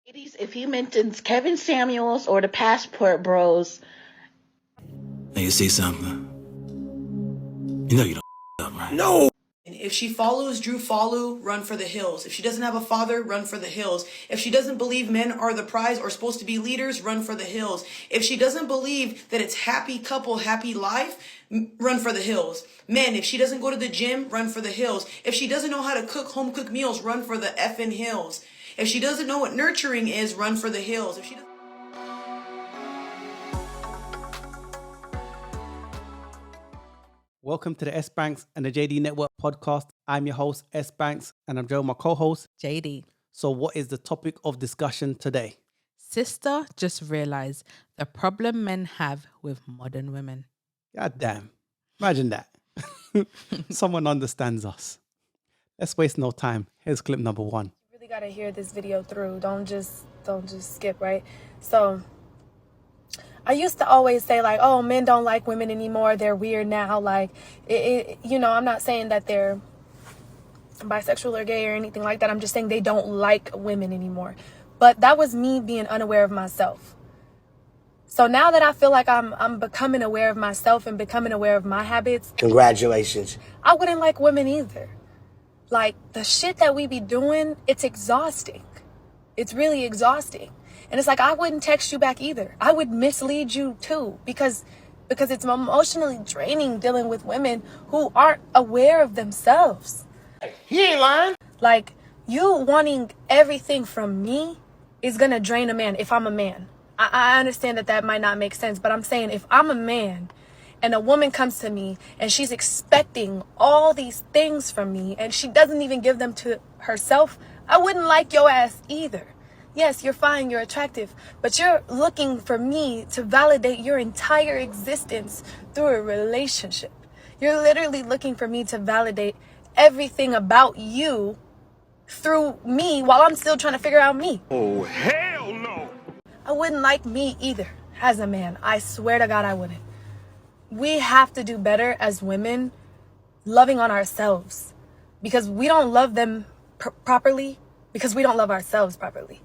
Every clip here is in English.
Ladies, if he mentions Kevin Samuels or the Passport Bros, Now you see something. You know you don't up, right? No! If she follows Drew Follow, run for the hills. If she doesn't have a father, run for the hills. If she doesn't believe men are the prize or supposed to be leaders, run for the hills. If she doesn't believe that it's happy couple, happy life, run for the hills. Men, if she doesn't go to the gym, run for the hills. If she doesn't know how to cook home cooked meals, run for the effing hills. If she doesn't know what nurturing is, run for the hills. If she doesn't Welcome to the S.Banks and the JD Network podcast. I'm your host, S.Banks, and I'm joined with my co-host, JD. So what is the topic of discussion today? Sista just realized the problem men have with modern women. God damn. Imagine that. Someone understands us. Let's waste no time. Here's clip number 1. You really got to hear this video through. Don't just skip, right? So I used to always say, like, oh, men don't like women anymore. They're weird now. Like, I'm not saying that they're bisexual or gay or anything like that. I'm just saying they don't like women anymore. But that was me being unaware of myself. So now that I feel like I'm becoming aware of myself and becoming aware of my habits. Congratulations. I wouldn't like women either. Like, the shit that we be doing, it's exhausting. It's really exhausting. And it's like, I wouldn't text you back either. I would mislead you too, because it's emotionally draining dealing with women who aren't aware of themselves. He ain't lying. Like, you wanting everything from me is gonna drain a man if I'm a man. I understand that might not make sense, but I'm saying if I'm a man and a woman comes to me and she's expecting all these things from me and she doesn't even give them to herself, I wouldn't like your ass either. Yes, you're fine, you're attractive, but you're looking for me to validate your entire existence through a relationship. You're literally looking for me to validate everything about you through me while I'm still trying to figure out me. Oh, hell no. I wouldn't like me either as a man. I swear to God, I wouldn't. We have to do better as women loving on ourselves, because we don't love them properly because we don't love ourselves properly.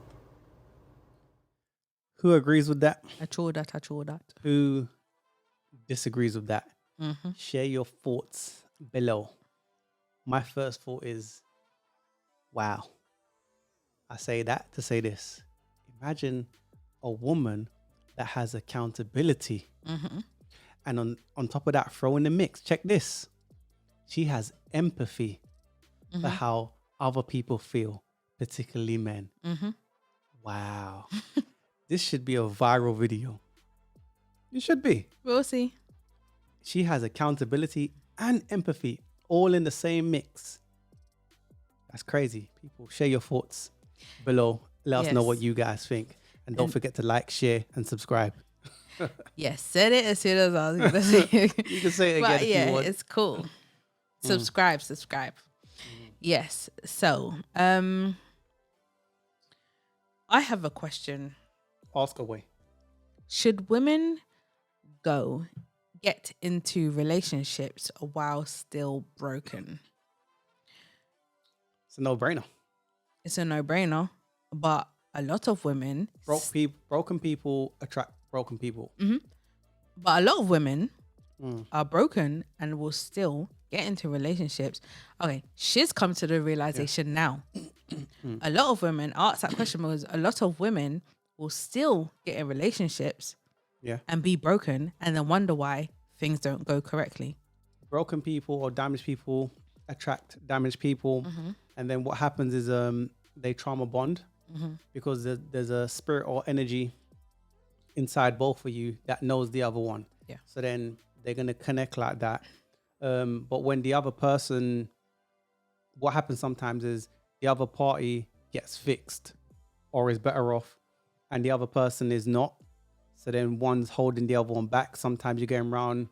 Who agrees with that? I told that. Who disagrees with that? Mm-hmm. Share your thoughts below. My first thought is, wow. I say that to say this. Imagine a woman that has accountability. Mm-hmm. And on top of that, throw in the mix. Check this. She has empathy for how other people feel, particularly men. Mm-hmm. Wow. This should be a viral video. It should be. We'll see. She has accountability and empathy all in the same mix. That's crazy. People, share your thoughts below. Let us know what you guys think. And don't forget to like, share, and subscribe. Yes, said it as soon as I was going to say it. You can say it again But if yeah, you want. it's cool. Subscribe. Yes. So, I have a question. Ask away. Should women get into relationships while still broken? It's a no-brainer. It's a no-brainer, but a lot of women... Broken people attract broken people. But a lot of women are broken and will still get into relationships. Okay, she's come to the realization now. A lot of women, I asked that question because a lot of women will still get in relationships and be broken and then wonder why things don't go correctly. Broken people or damaged people attract damaged people. And then what happens is they trauma bond because there's a spirit or energy inside both of you that knows the other one. Yeah. So then they're going to connect like that. But when the other person, what happens sometimes is the other party gets fixed or is better off and the other person is not. So then one's holding the other one back. Sometimes you're going around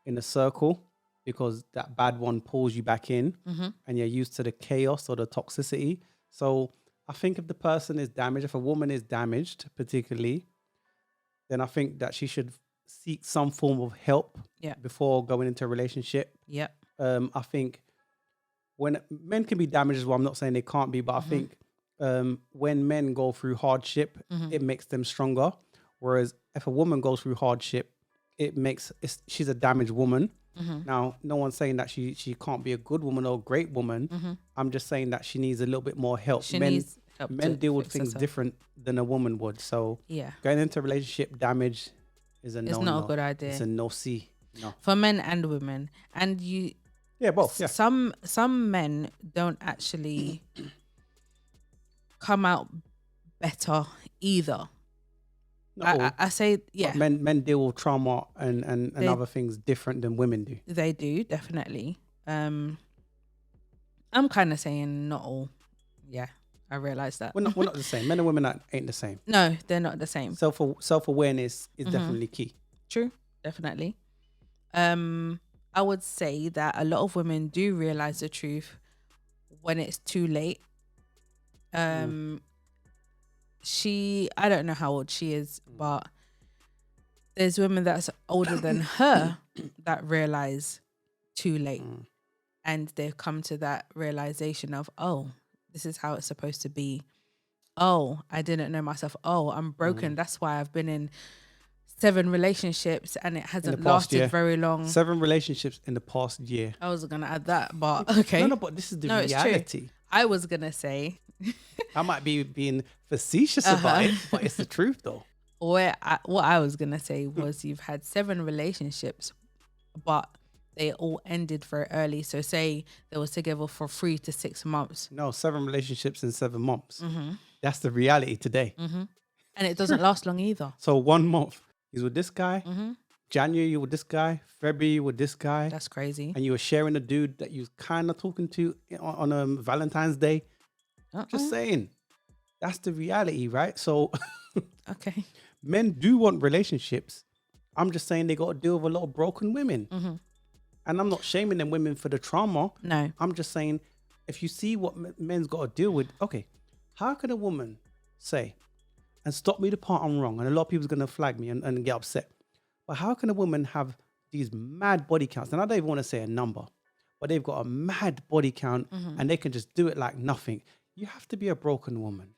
in a circle because that bad one pulls you back in and you're used to the chaos or the toxicity. So I think if the person is damaged, if a woman is damaged particularly, then I think that she should seek some form of help before going into a relationship. I think when men can be damaged as well, I'm not saying they can't be, but I think when men go through hardship, it makes them stronger. Whereas if a woman goes through hardship, she's a damaged woman. Now, no one's saying that she can't be a good woman or a great woman. I'm just saying that she needs a little bit more help. She needs help Men to deal with fix things herself. different than a woman would. So Yeah. going into a relationship damage is a no. It's not a good idea. It's a no see. No. For men and women. And Yeah, both. Yeah. some men don't actually come out better either. Not all. I say, yeah, Men deal with trauma and other things different than women do. they do, definitely. I'm kind of saying not all. Yeah, I realize that. We're not the same. Men and women ain't the same. No, they're not the same. Self-awareness is definitely key. True, definitely. I would say that a lot of women do realize the truth when it's too late. I don't know how old she is, but there's women that's older than her that realize too late. And they've come to that realization of, oh, this is how it's supposed to be. Oh, I didn't know myself. Oh, I'm broken. That's why I've been in 7 relationships and it hasn't lasted very long. 7 relationships in the past year. I was going to add that, but okay. No, but this is the It's true. reality. I was going to say, I might be being facetious about it, but it's the truth though. what I was going to say was you've had 7 relationships, but they all ended very early. So say they was together for 3 to 6 months. No, 7 relationships in 7 months. That's the reality today. And it doesn't last long either. So 1 month, he's with this guy. January, you with this guy. February, you with this guy. That's crazy. And you were sharing a dude that you was kind of talking to on Valentine's Day. Just saying. That's the reality, right? So Okay. men do want relationships. I'm just saying they got to deal with a lot of broken women. And I'm not shaming them women for the trauma. No. I'm just saying, if you see what men's got to deal with, okay, how could a woman say, and stop me the part I'm wrong, and a lot of people's going to flag me and get upset, but how can a woman have these mad body counts? And I don't even want to say a number, but they've got a mad body count and they can just do it like nothing. You have to be a broken woman.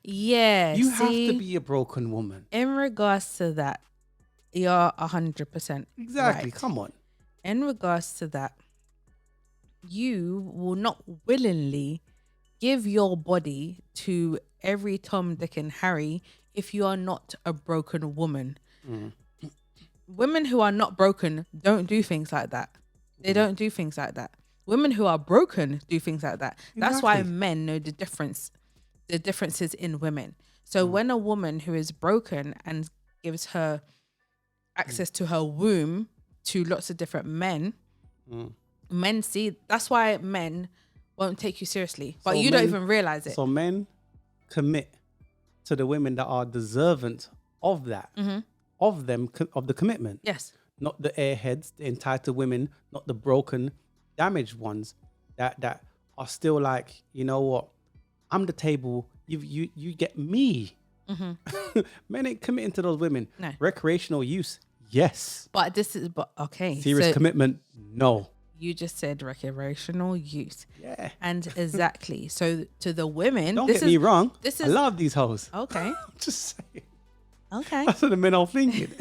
Yeah. You have to be a broken woman. In regards to that, you're 100% Exactly. right. Come on. In regards to that, you will not willingly give your body to every Tom, Dick, and Harry if you are not a broken woman. Women who are not broken don't do things like that. They don't do things like that. Women who are broken do things like that. That's why Exactly. men know the differences in women. So when a woman who is broken and gives her access to her womb to lots of different men, men see, that's why men won't take you seriously, but So you don't even realize it. So men commit to the women that are deserving of that, of the commitment. Yes. Not the airheads, the entitled women, not the broken, damaged ones that are still like, you know what, I'm the table, you get me. Men ain't committing to those women. No. Recreational use, yes. But okay. Serious so commitment, no. you just said recreational use. Yeah. And exactly. So to the women, Don't get me wrong. this I is- love these hoes. Okay. Just saying. Okay. That's what the men are thinking.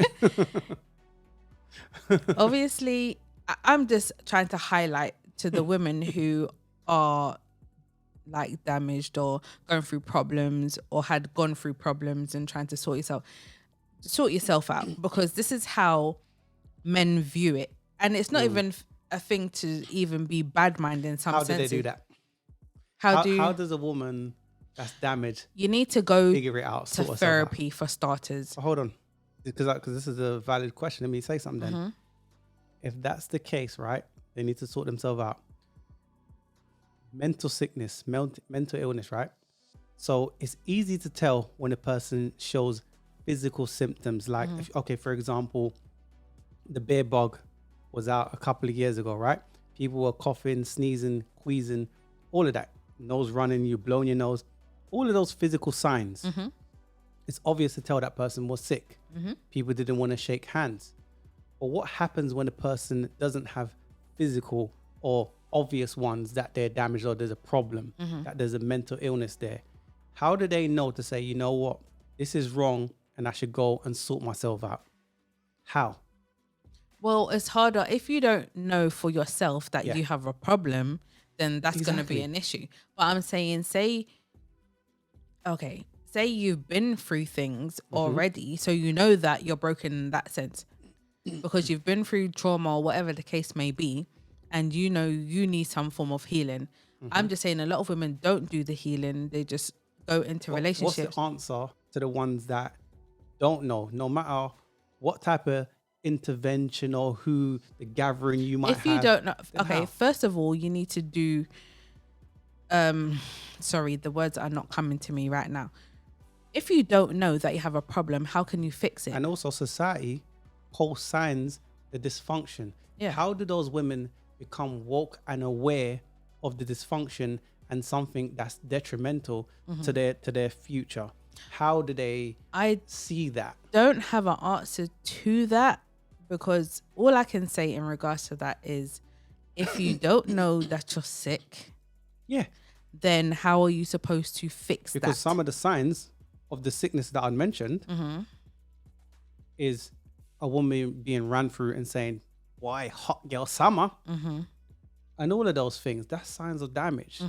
Obviously, I'm just trying to highlight to the women who are like damaged or going through problems or had gone through problems and trying to sort yourself out, because this is how men view it. And it's not even a thing to even be bad mind in some How sense. do they do that? How How does a woman that's damaged you need to go figure it out? to sort herself out? therapy for starters. So hold on, because this is a valid question. Let me say something then. Mm-hmm. If that's the case, right, they need to sort themselves out. Mental sickness, mental illness, right? So it's easy to tell when a person shows physical symptoms. Like, for example, the bear bug was out a couple of years ago, right? People were coughing, sneezing, queasing, all of that. Nose running, you blowing your nose. All of those physical signs. It's obvious to tell that person was sick. People didn't want to shake hands. But what happens when a person doesn't have physical or obvious ones that they're damaged or there's a problem, that there's a mental illness there? How do they know to say, you know what, this is wrong and I should go and sort myself out? How? Well, it's harder if you don't know for yourself that Yeah. you have a problem, then that's going to Exactly. be an issue. But I'm saying, say you've been through things already, so you know that you're broken in that sense because you've been through trauma or whatever the case may be, and you know you need some form of healing. I'm just saying a lot of women don't do the healing. They just go into relationships. What's the answer to the ones that don't know, no matter what type of intervention or who the gathering you might If you have, don't know, then okay, how? first of all, you need to do sorry, the words are not coming to me right now. If you don't know that you have a problem, how can you fix it? And also society posts signs the dysfunction. Yeah. How do those women become woke and aware of the dysfunction and something that's detrimental to their future? How do they I see that? don't have an answer to that, because all I can say in regards to that is if you don't know that you're sick, Yeah. then how are you supposed to fix Because that? some of the signs of the sickness that I mentioned is a woman being ran through and saying, why hot girl summer? And all of those things, that's signs of damage.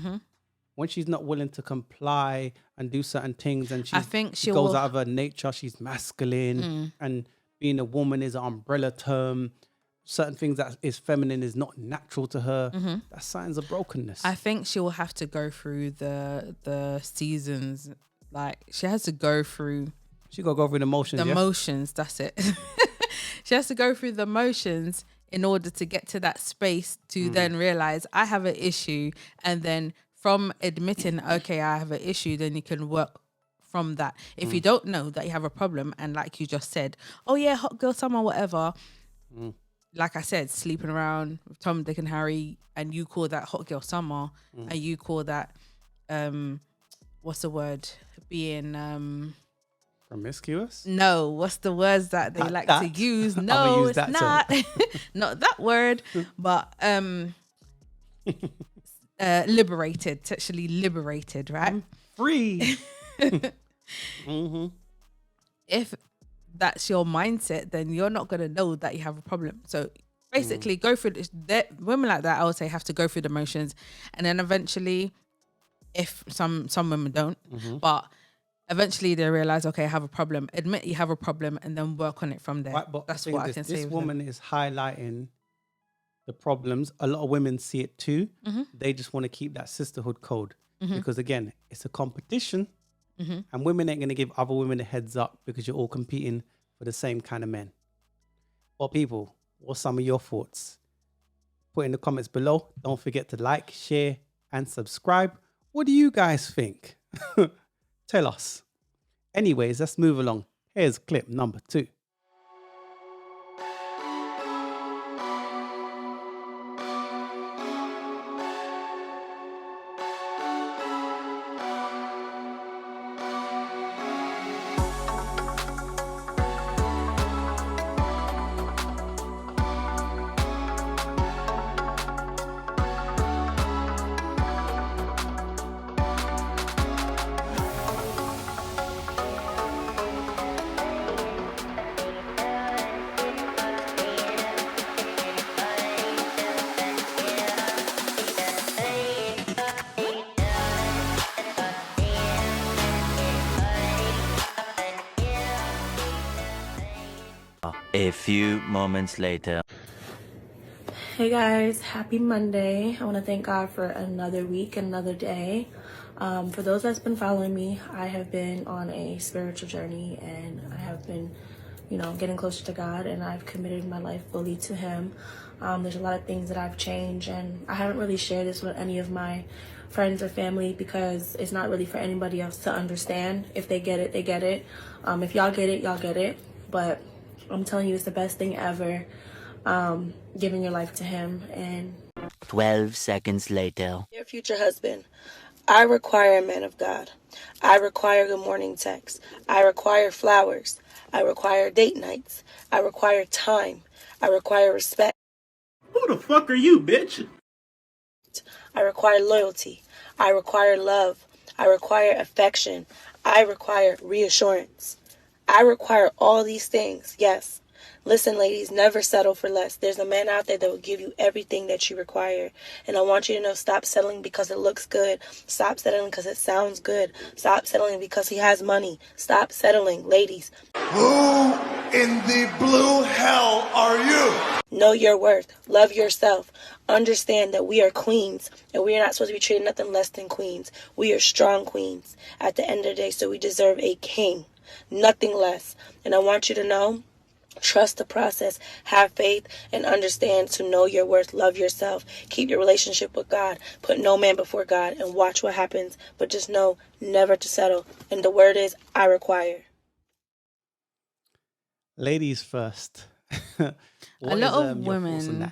When she's not willing to comply and do certain things, and I think she she goes will- out of her nature, she's masculine, and being a woman is an umbrella term. Certain things that is feminine is not natural to her. That's signs of brokenness. I think she will have to go through the seasons. Like, she has to go through She gotta go through the motions. the Yeah? motions. That's it. She has to go through the motions in order to get to that space to then realize I have an issue, and then from admitting, okay, I have an issue, then you can work from that. If you don't know that you have a problem, and like you just said, oh yeah, hot girl summer, whatever. Like I said, sleeping around with Tom, Dick and Harry, and you call that hot girl summer, and you call that what's the word, being Promiscuous? no, what's the words that they like to that. use? I'ma No, use it's that not. Not that word, but liberated, sexually liberated, right? Free. If that's your mindset, then you're not going to know that you have a problem. So basically go through this. Women like that, I would say, have to go through the motions, and then eventually, if some women don't, but eventually they realize, okay, I have a problem. Admit you have a problem, and then work on it from there. Right, but That's the thing what I is can this, say. This with them. woman is highlighting the problems. A lot of women see it too. They just want to keep that sisterhood code because, again, it's a competition, and women ain't going to give other women a heads up because you're all competing for the same kind of men. Well, people, what's some of your thoughts? Put in the comments below. Don't forget to like, share, and subscribe. What do you guys think? Tell us. Anyways, let's move along. Here's clip number 2. A few moments later. Hey guys, happy Monday. I want to thank God for another week, another day. For those that's been following me, I have been on a spiritual journey, and I have been, getting closer to God, and I've committed my life fully to Him. There's a lot of things that I've changed, and I haven't really shared this with any of my friends or family because it's not really for anybody else to understand. If they get it, they get it. If y'all get it, y'all get it. But I'm telling you, it's the best thing ever. Giving your life to Him. And 12 seconds later. Dear future husband, I require a man of God. I require good morning texts. I require flowers. I require date nights. I require time. I require respect. Who the fuck are you, bitch? I require loyalty. I require love. I require affection. I require reassurance. I require all these things. Yes. Listen, ladies, never settle for less. There's a man out there that will give you everything that you require. And I want you to know, stop settling because it looks good. Stop settling because it sounds good. Stop settling because he has money. Stop settling, ladies. Who in the blue hell are you? Know your worth. Love yourself. Understand that we are queens and we are not supposed to be treated nothing less than queens. We are strong queens at the end of the day, so we deserve a king. Nothing less. And I want you to know, trust the process, have faith, and understand to know your worth. Love yourself. Keep your relationship with God. Put no man before God and watch what happens. But just know never to settle. And the word is, I require. Ladies first. A lot of women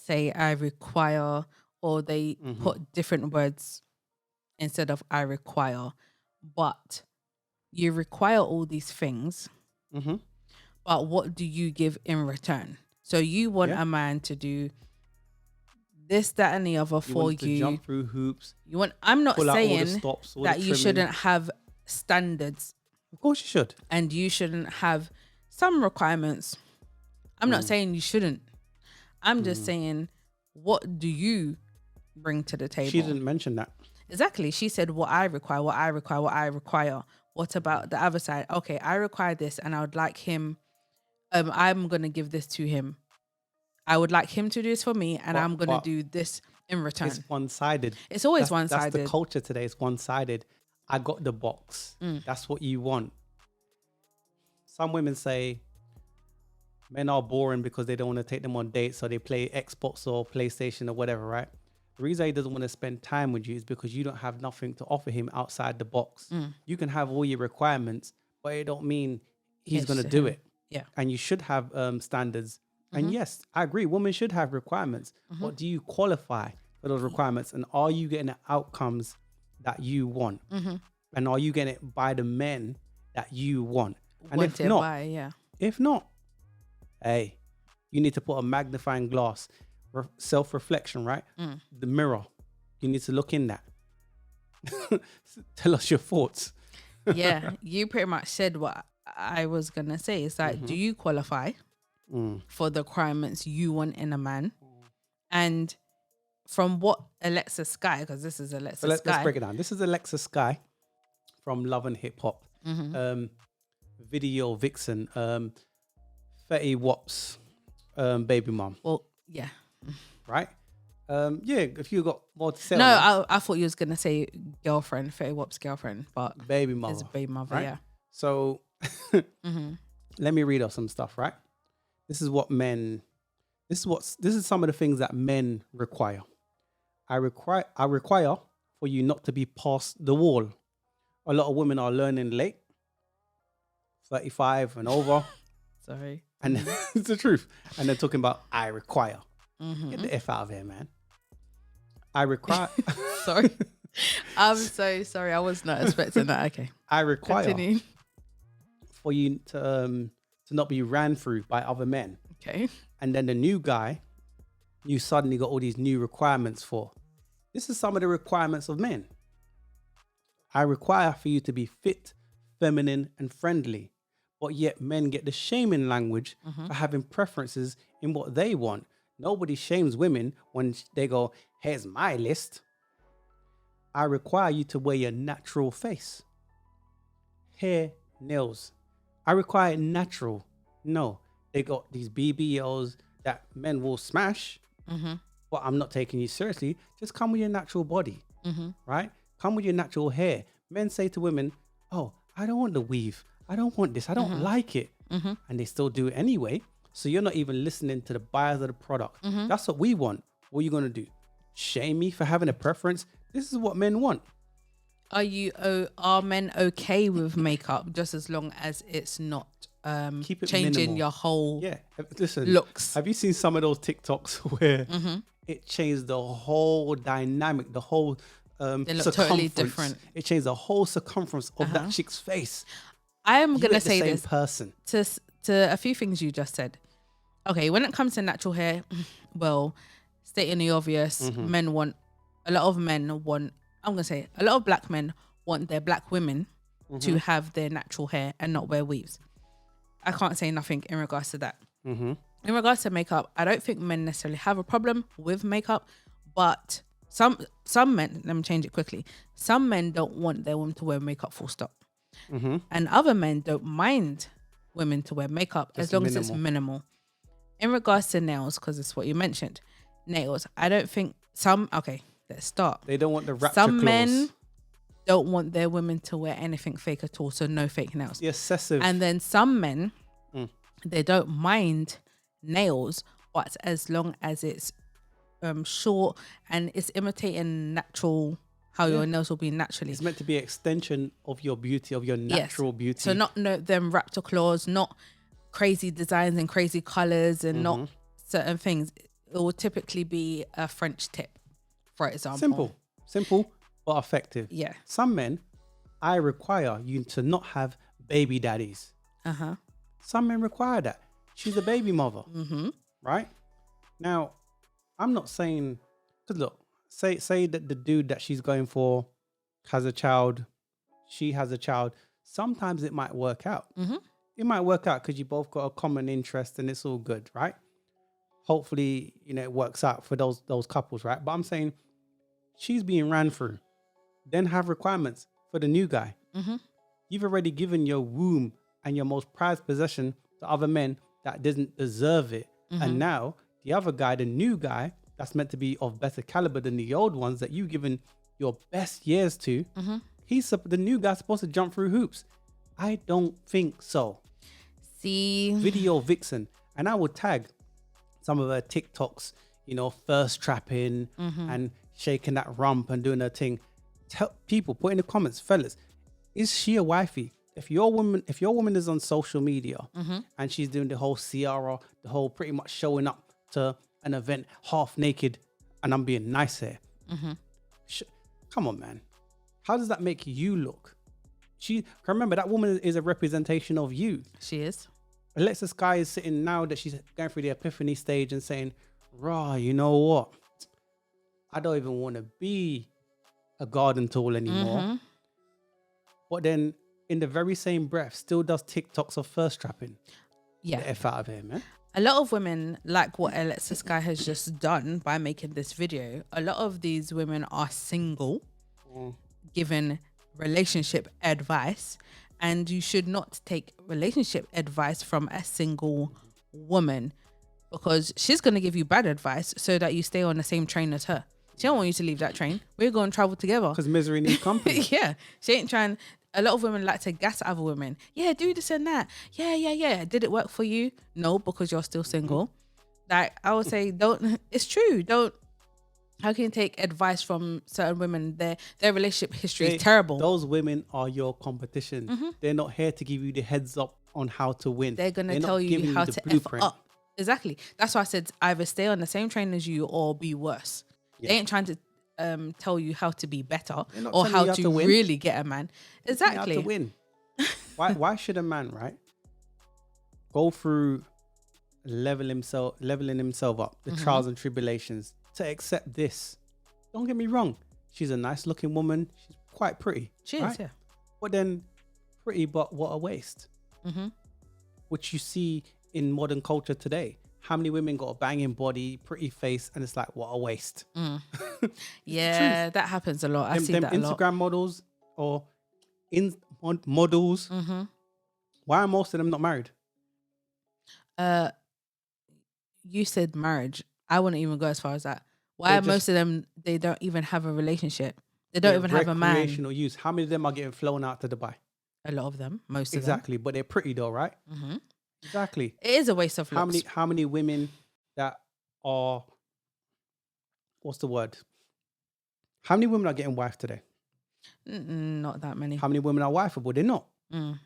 say I require, or they put different words instead of I require. But you require all these things. But what do you give in return? So you want a man to do this, that, and the other for you. To jump through hoops. You want. I'm not saying stops, that you shouldn't have standards. Of course you should. And you shouldn't have some requirements. I'm not saying you shouldn't. I'm just saying, what do you bring to the table? She didn't mention that. Exactly. She said what I require, what I require, what I require. What about the other side? Okay, I require this and I would like him. I'm going to give this to him. I would like him to do this for me and I'm going to do this in return. It's one-sided. It's always one-sided. That's the culture today. It's one-sided. I got the box. That's what you want. Some women say men are boring because they don't want to take them on dates, so they play Xbox or PlayStation or whatever, right? The reason he doesn't want to spend time with you is because you don't have nothing to offer him outside the box. You can have all your requirements, but it don't mean he's going to do it. Yeah. And you should have standards. And yes, I agree. Women should have requirements. But do you qualify for those requirements? And are you getting the outcomes that you want? And are you getting it by the men that you want? And if not, hey, you need to put a magnifying glass, self-reflection, right? The mirror. You need to look in that. Tell us your thoughts. Yeah, you pretty much said what I was going to say. It's like, do you qualify for the requirements you want in a man? And from what Alexa Sky, because this is Alexa Sky. Let's break it down. This is Alexa Sky from Love and Hip Hop. Video vixen, 30 Wops, baby mom. Well, yeah. Right? Yeah, if you got more to say. No, I thought you was going to say girlfriend, 30 Wops girlfriend, but baby mother. It's a baby mother, right? yeah. So let me read off some stuff, right? This is some of the things that men require. I require for you not to be past the wall. A lot of women are learning late, 35 and over. Sorry. And it's the truth. And they're talking about I require. Get the F out of here, man. I require. Sorry. I'm so sorry. I was not expecting that. Okay. I require Continue. for you to not be ran through by other men. Okay. And then the new guy, you suddenly got all these new requirements for. This is some of the requirements of men. I require for you to be fit, feminine, and friendly. But yet men get the shaming language for having preferences in what they want. Nobody shames women when they go, here's my list. I require you to wear your natural face. Hair, nails. I require it natural. No, they got these BBLs that men will smash, but I'm not taking you seriously. Just come with your natural body, right? Come with your natural hair. Men say to women, oh, I don't want the weave. I don't want this. I don't like it. And they still do it anyway. So you're not even listening to the buyers of the product. That's what we want. What are you going to do? Shame me for having a preference? This is what men want. Are men okay with makeup just as long as it's not Keep it changing minimal. your whole listen, looks? Have you seen some of those TikToks where it changed the whole dynamic, the whole They look circumference? totally different. It changed the whole circumference of that chick's face. I am going to the say same this person. to a few things you just said. Okay, when it comes to natural hair, well, stating the obvious, a lot of black men want their black women to have their natural hair and not wear weaves. I can't say nothing in regards to that. In regards to makeup, I don't think men necessarily have a problem with makeup, but some men, let me change it quickly. Some men don't want their women to wear makeup full stop. And other men don't mind women to wear makeup as long as it's minimal. In regards to nails, because it's what you mentioned, nails, I don't think okay, let's start. They don't want the rapture Some clause. men don't want their women to wear anything fake at all, so no fake nails. The excessive. And then some men, they don't mind nails, but as long as it's short and it's imitating natural, how your nails will be naturally. It's meant to be an extension of your beauty, of your natural beauty. So not them raptor claws, not crazy designs and crazy colors and not certain things. It will typically be a French tip, for example. Simple, but effective. Yeah. Some men, I require you to not have baby daddies. Some men require that. She's a baby mother. Right? Now, I'm not saying, because look, say that the dude that she's going for has a child, she has a child. Sometimes it might work out. It might work out because you both got a common interest and it's all good, right? Hopefully, it works out for those couples, right? But I'm saying she's being ran through. Then have requirements for the new guy. You've already given your womb and your most prized possession to other men that didn't deserve it. And now the other guy, the new guy, that's meant to be of better caliber than the old ones that you've given your best years to, the new guy's supposed to jump through hoops. I don't think so. See? Video vixen. And I will tag some of her TikToks, first trapping and shaking that rump and doing her thing. Tell people, put in the comments, fellas, is she a wifey? If your woman is on social media and she's doing the whole Ciara, the whole pretty much showing up to an event half naked, and I'm being nice here. Come on, man. How does that make you look? Remember, that woman is a representation of you. She is. Alexis Sky is sitting now that she's going through the epiphany stage and saying, you know what? I don't even want to be a garden tool anymore. But then in the very same breath still does TikToks of first trapping. Yeah. Get the F out of here, man. A lot of women, like what Alexis Sky has just done by making this video, a lot of these women are single, given relationship advice, and you should not take relationship advice from a single woman because she's going to give you bad advice so that you stay on the same train as her. She don't want you to leave that train. We're going to travel together. Because misery needs company. Yeah. She ain't trying. A lot of women like to gas other women. Yeah, do this and that. Yeah. Did it work for you? No, because you're still single. Like, I would say, don't. It's true. Don't. How can you take advice from certain women? Their relationship history is terrible. Those women are your competition. They're not here to give you the heads up on how to win. They're going to tell you how to F up. Exactly. That's why I said either stay on the same train as you or be worse. Yeah. They ain't trying to tell you how to be better or how to really get a man. Exactly. How to win. Why should a man, right, go through leveling himself up, the trials and tribulations, to accept this? Don't get me wrong. She's a nice looking woman. She's quite pretty. She is, yeah. But then pretty, but what a waste. Which you see in modern culture today. How many women got a banging body, pretty face, and it's like, what a waste. Yeah, that happens a lot. I see that a lot. Instagram models or models. Why are most of them not married? You said marriage. I wouldn't even go as far as that. Why are most of them, they don't even have a relationship? They don't even have a man. Recreational use. How many of them are getting flown out to Dubai? A lot of them. Most of them. Exactly. But they're pretty though, right? Exactly. It is a waste of looks. How many women that are, what's the word? How many women are getting wife today? Not that many. How many women are wifeable? They're not. And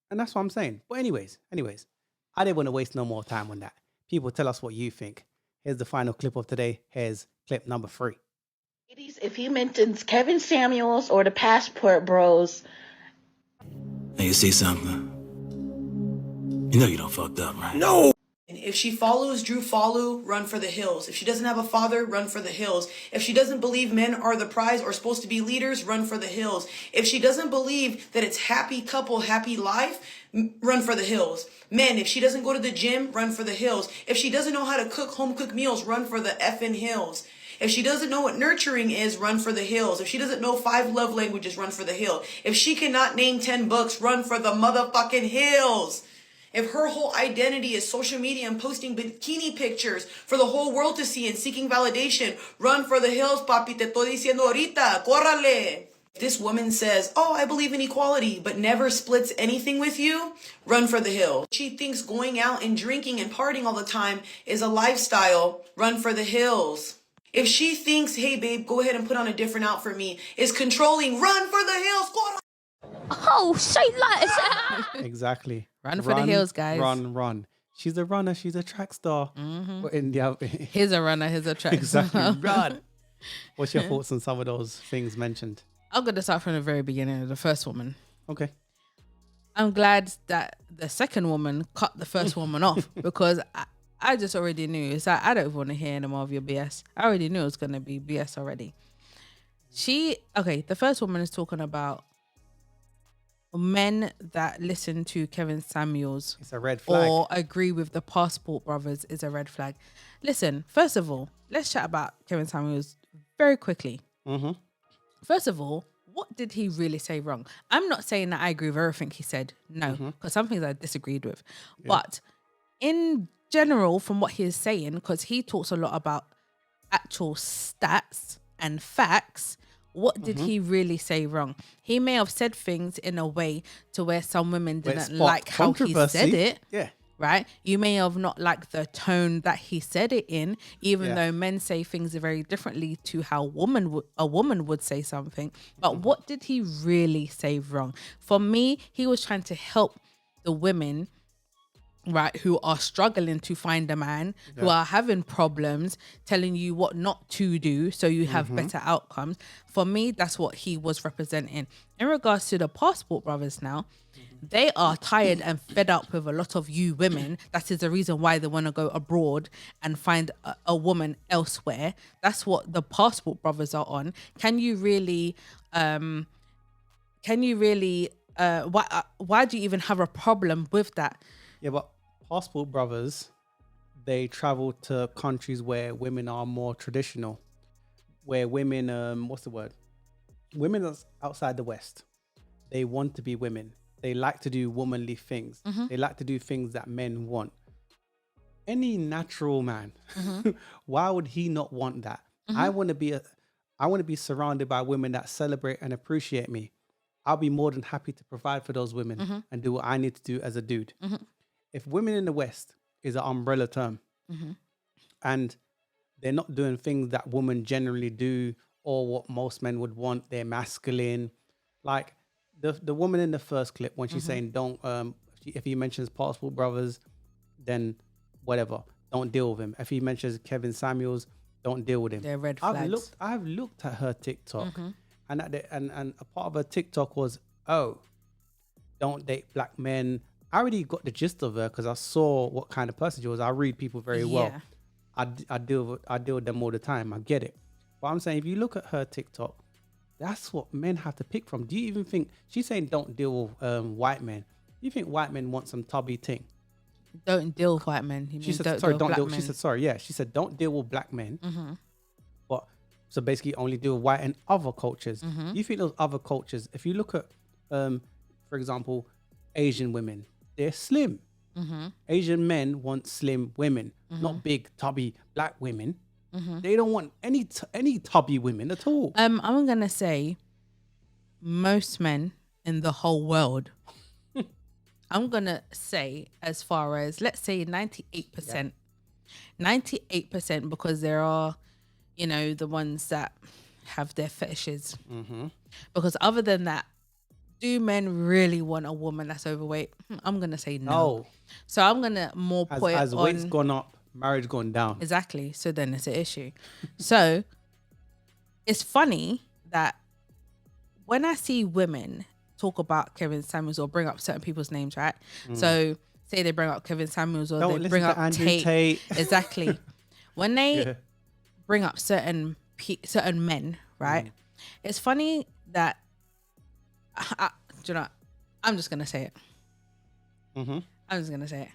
that's what I'm saying. But anyways, I didn't want to waste no more time on that. People, tell us what you think. Here's the final clip of today. Here's clip number 3. Ladies, if you mention Kevin Samuels or the Passport Bros. Hey, you see something? You know you don't fucked up, right? No! And if she follows Drew Follow, run for the hills. If she doesn't have a father, run for the hills. If she doesn't believe men are the prize or supposed to be leaders, run for the hills. If she doesn't believe that it's happy couple, happy life, run for the hills. Men, if she doesn't go to the gym, run for the hills. If she doesn't know how to cook home cooked meals, run for the effing hills. If she doesn't know what nurturing is, run for the hills. If she doesn't know 5 love languages, run for the hill. If she cannot name 10 books, run for the motherfucking hills. If her whole identity is social media and posting bikini pictures for the whole world to see and seeking validation, run for the hills, papi. Te estoy diciendo ahorita, córrale. If this woman says, oh, I believe in equality, but never splits anything with you, run for the hills. She thinks going out and drinking and partying all the time is a lifestyle, run for the hills. If she thinks, hey, babe, go ahead and put on a different outfit for me, is controlling, run for the hills. Oh, shit, like Exactly. Run for the hills, guys. Run. She's a runner. She's a track star. But in the Here's a runner. Here's a track. exactly. Run. What's your thoughts on some of those things mentioned? I'm going to start from the very beginning of the first woman. Okay. I'm glad that the second woman cut the first woman off because I just already knew. It's like, I don't want to hear any more of your BS. I already knew it was going to be BS already. The first woman is talking about men that listen to Kevin Samuels. It's a red flag. Or agree with the Passport Brothers is a red flag. Listen, first of all, let's chat about Kevin Samuels very quickly. Mm-hmm. First of all, what did he really say wrong? I'm not saying that I agree with everything he said. No, because some things I disagreed with. Yeah. But in general, from what he is saying, because he talks a lot about actual stats and facts, what did he really say wrong? He may have said things in a way to where some women didn't like how he said it. Yeah. Right? You may have not liked the tone that he said it in, even though men say things very differently to how a woman would say something. But what did he really say wrong? For me, he was trying to help the women, right, who are struggling to find a man, who are having problems, telling you what not to do so you have better outcomes. For me, that's what he was representing. In regards to the Passport Brothers now, they are tired and fed up with a lot of you women. That is the reason why they want to go abroad and find a woman elsewhere. That's what the Passport Brothers are on. Why do you even have a problem with that? Yeah, but Passport Brothers, they travel to countries where women are more traditional, where women, women that's outside the West, they want to be women. They like to do womanly things. They like to do things that men want. Any natural man, why would he not want that? I want to be surrounded by women that celebrate and appreciate me. I'll be more than happy to provide for those women and do what I need to do as a dude. If women in the West is an umbrella term and they're not doing things that women generally do or what most men would want, they're masculine. Like the woman in the first clip, when she's saying, if he mentions Passport Brothers, then whatever, don't deal with him. If he mentions Kevin Samuels, don't deal with him. They're red flags. I've looked at her TikTok and a part of her TikTok was, don't date black men. I already got the gist of her because I saw what kind of person she was. I read people very well. I deal with them all the time. I get it. But I'm saying, if you look at her TikTok, that's what men have to pick from. Do you even think she's saying don't deal with white men? Do you think white men want some tubby thing? Don't deal with white men. She said sorry, don't deal. She said sorry. Yeah, she said don't deal with black men. But so basically only deal with white and other cultures. You think those other cultures? If you look at, for example, Asian women, they're slim. Asian men want slim women, not big tubby black women. They don't want any tubby women at all. I'm gonna say most men in the whole world. I'm gonna say, as far as, let's say 98%, 98%, because there are, the ones that have their fetishes. Because other than that, do men really want a woman that's overweight? I'm gonna say no. So I'm gonna more put as weight's gone up, marriage gone down. Exactly. So then it's an issue. So it's funny that when I see women talk about Kevin Samuels or bring up certain people's names, right? So say they bring up Kevin Samuels or Don't they listen bring to up Andrew Tate. Tate. Exactly. When they Yeah. bring up certain men, right? It's funny that do you know? I'm just gonna say it. I'm just gonna say it.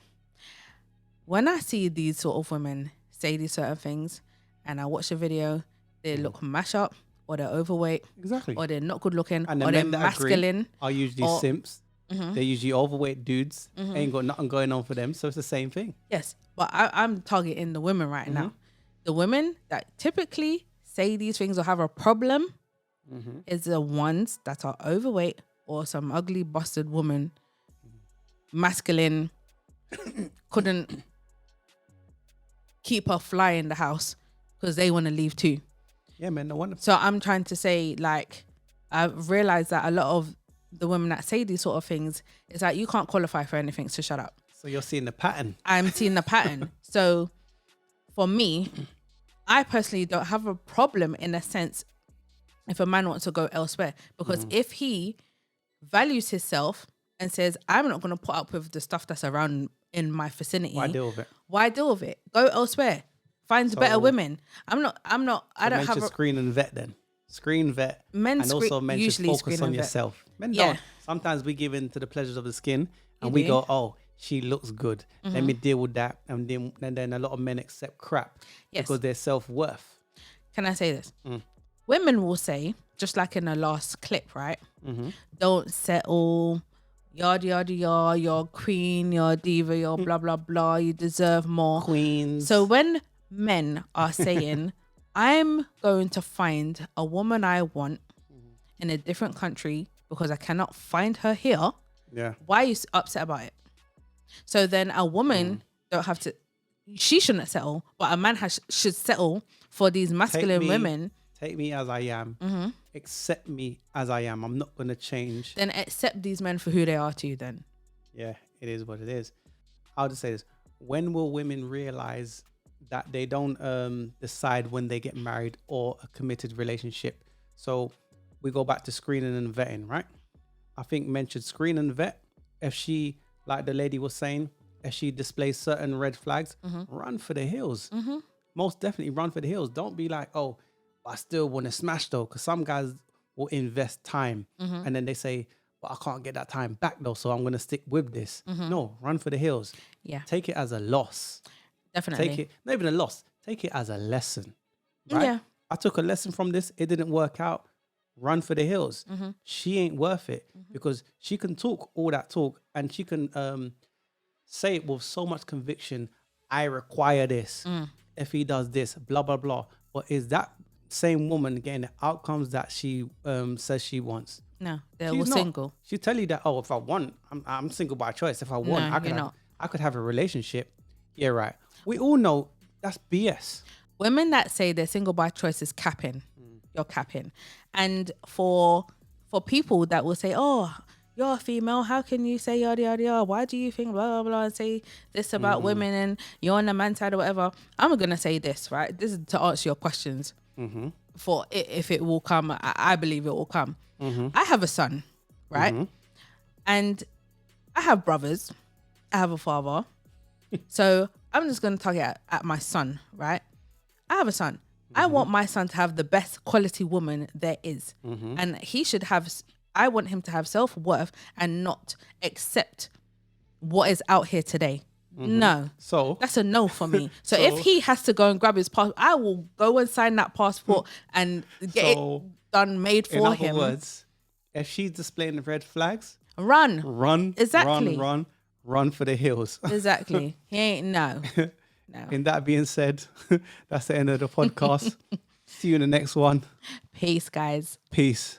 When I see these sort of women say these certain things, and I watch the video, they look mash up, or they're overweight, Exactly. or they're not good looking, And the or they're men that agree masculine. are usually or- simps. They're usually overweight dudes. Ain't got nothing going on for them. So it's the same thing. Yes, but I'm targeting the women right now. The women that typically say these things or have a problem is the ones that are overweight or some ugly busted woman, masculine, couldn't keep her fly in the house because they want to leave too. Yeah, man. No wonder. So I'm trying to say, like, I've realized that a lot of the women that say these sort of things, it's like you can't qualify for anything, so shut up. So you're seeing the pattern. I'm seeing the pattern. So for me, I personally don't have a problem in a sense if a man wants to go elsewhere, because if he values himself and says, I'm not going to put up with the stuff that's around in my vicinity. Why deal with it? Why deal with it? Go elsewhere. Find better women. I don't have a screen and vet then. Screen, vet, Men and also men should usually focus screen on and vet. yourself. Men Yeah. don't. Sometimes we give in to the pleasures of the skin and You we do. go, oh, she looks good. Let me deal with that. And then a lot of men accept crap Yes. because their self-worth. Can I say this? Women will say, just like in the last clip, right? Don't settle, yada, yada, yada, you're queen, you're diva, you're blah, blah, blah, you deserve more. Queens. So when men are saying, I'm going to find a woman I want in a different country because I cannot find her here, Yeah. why are you upset about it? So then a woman don't have to, she shouldn't settle, but a man should settle for these masculine women. Take me as I am. Accept me as I am. I'm not going to change. Then accept these men for who they are too then. Yeah, it is what it is. I'll just say this. When will women realize that they don't decide when they get married or a committed relationship? So we go back to screening and vetting, right? I think men should screen and vet. If she, like the lady was saying, if she displays certain red flags, run for the hills. Most definitely run for the hills. Don't be like, oh, I still want to smash though, because some guys will invest time and then they say, but I can't get that time back though, so I'm going to stick with this. No, run for the hills. Yeah. Take it as a loss. Definitely. Take it, not even a loss, take it as a lesson. Right? Yeah. I took a lesson from this. It didn't work out. Run for the hills. She ain't worth it because she can talk all that talk and she can say it with so much conviction. I require this. If he does this, blah, blah, blah. But is that same woman getting the outcomes that she says she wants? No, they're She's all not. single. She'll tell you that, oh, if I want, I'm single by choice. If I want, No, I could have a relationship. Yeah, right. We all know that's BS. Women that say they're single by choice is capping. You're capping. And for people that will say, oh, you're a female, how can you say yada yada yada? Why do you think blah blah blah and say this about women and you're on the man's side or whatever? I'm gonna say this, right? This is to answer your questions. For if it will come, I believe it will come. I have a son, right? And I have brothers. I have a father. So I'm just gonna target at my son, right? I have a son. I want my son to have the best quality woman there is. And he should have, I want him to have self-worth and not accept what is out here today. No. So that's a no for me. So if he has to go and grab his passport, I will go and sign that passport and get it done, made for him. In other words, if she's displaying the red flags, run. Exactly. Run for the hills. Exactly. He ain't, no. And that being said, that's the end of the podcast. See you in the next one. Peace, guys. Peace.